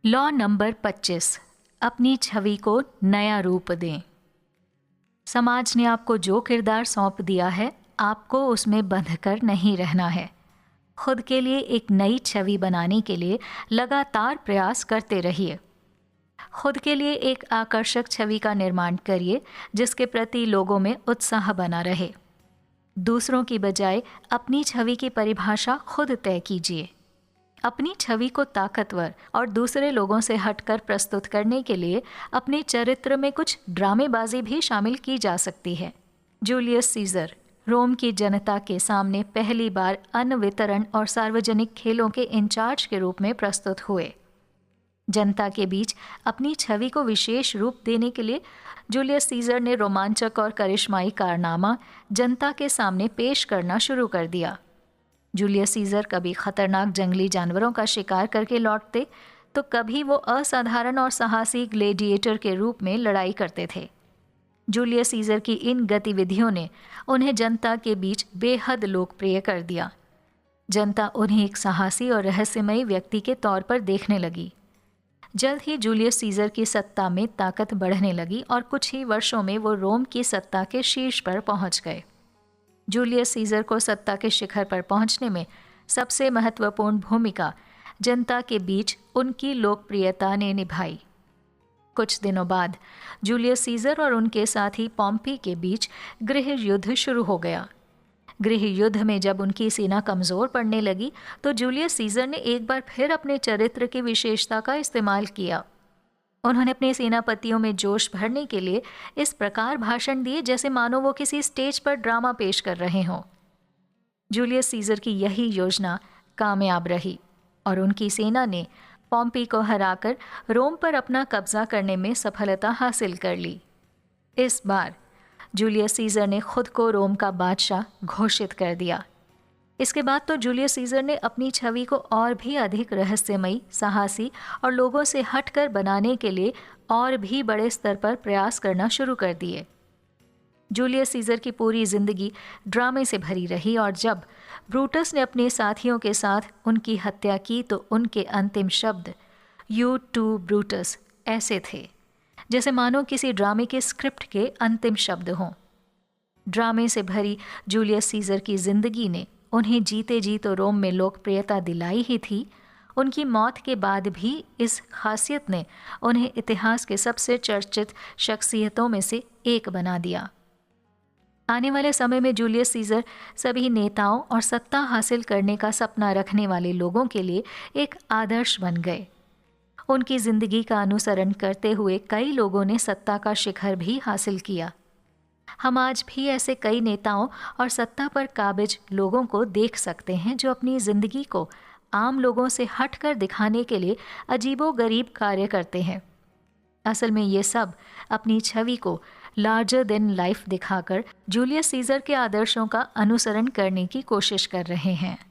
Law number 25, अपनी छवि को नया रूप दें। समाज ने आपको जो किरदार सौंप दिया है, आपको उसमें बंधकर नहीं रहना है। खुद के लिए एक नई छवि बनाने के लिए लगातार प्रयास करते रहिए। खुद के लिए एक आकर्षक छवि का निर्माण करिए, जिसके प्रति लोगों में उत्साह बना रहे। दूसरों की बजाय अपनी छवि की परिभाषा खुद तय कीजिए। अपनी छवि को ताकतवर और दूसरे लोगों से हटकर प्रस्तुत करने के लिए अपने चरित्र में कुछ ड्रामेबाजी भी शामिल की जा सकती है। जूलियस सीजर रोम की जनता के सामने पहली बार अन्न वितरण और सार्वजनिक खेलों के इंचार्ज के रूप में प्रस्तुत हुए। जनता के बीच अपनी छवि को विशेष रूप देने के लिए जूलियस सीजर ने रोमांचक और करिश्माई कारनामा जनता के सामने पेश करना शुरू कर दिया। जूलियस सीजर कभी खतरनाक जंगली जानवरों का शिकार करके लौटते, तो कभी वो असाधारण और साहसी ग्लेडिएटर के रूप में लड़ाई करते थे। जूलियस सीजर की इन गतिविधियों ने उन्हें जनता के बीच बेहद लोकप्रिय कर दिया। जनता उन्हें एक साहसी और रहस्यमयी व्यक्ति के तौर पर देखने लगी। जल्द ही जूलियस सीजर की सत्ता में ताकत बढ़ने लगी और कुछ ही वर्षों में वो रोम की सत्ता के शीर्ष पर पहुंच गए। जूलियस सीजर को सत्ता के शिखर पर पहुंचने में सबसे महत्वपूर्ण भूमिका जनता के बीच उनकी लोकप्रियता ने निभाई। कुछ दिनों बाद जूलियस सीजर और उनके साथी पॉम्पी के बीच गृह युद्ध शुरू हो गया। गृह युद्ध में जब उनकी सेना कमज़ोर पड़ने लगी, तो जूलियस सीजर ने एक बार फिर अपने चरित्र की विशेषता का इस्तेमाल किया। उन्होंने अपने सेनापतियों में जोश भरने के लिए इस प्रकार भाषण दिए जैसे मानो वो किसी स्टेज पर ड्रामा पेश कर रहे हों। जूलियस सीजर की यही योजना कामयाब रही और उनकी सेना ने पॉम्पी को हराकर रोम पर अपना कब्जा करने में सफलता हासिल कर ली। इस बार जूलियस सीजर ने खुद को रोम का बादशाह घोषित कर दिया। इसके बाद तो जूलियस सीजर ने अपनी छवि को और भी अधिक रहस्यमयी, साहसी और लोगों से हटकर बनाने के लिए और भी बड़े स्तर पर प्रयास करना शुरू कर दिए। जूलियस सीजर की पूरी जिंदगी ड्रामे से भरी रही और जब ब्रूटस ने अपने साथियों के साथ उनकी हत्या की, तो उनके अंतिम शब्द "यू टू ब्रूटस" ऐसे थे जैसे मानो किसी ड्रामे के स्क्रिप्ट के अंतिम शब्द हों। ड्रामे से भरी जूलियस सीजर की जिंदगी ने उन्हें जीते जी तो रोम में लोकप्रियता दिलाई ही थी, उनकी मौत के बाद भी इस खासियत ने उन्हें इतिहास के सबसे चर्चित शख्सियतों में से एक बना दिया। आने वाले समय में जूलियस सीजर सभी नेताओं और सत्ता हासिल करने का सपना रखने वाले लोगों के लिए एक आदर्श बन गए। उनकी जिंदगी का अनुसरण करते हुए कई लोगों ने सत्ता का शिखर भी हासिल किया। हम आज भी ऐसे कई नेताओं और सत्ता पर काबिज लोगों को देख सकते हैं जो अपनी जिंदगी को आम लोगों से हटकर दिखाने के लिए अजीबोगरीब कार्य करते हैं। असल में ये सब अपनी छवि को लार्जर देन लाइफ दिखाकर जूलियस सीजर के आदर्शों का अनुसरण करने की कोशिश कर रहे हैं।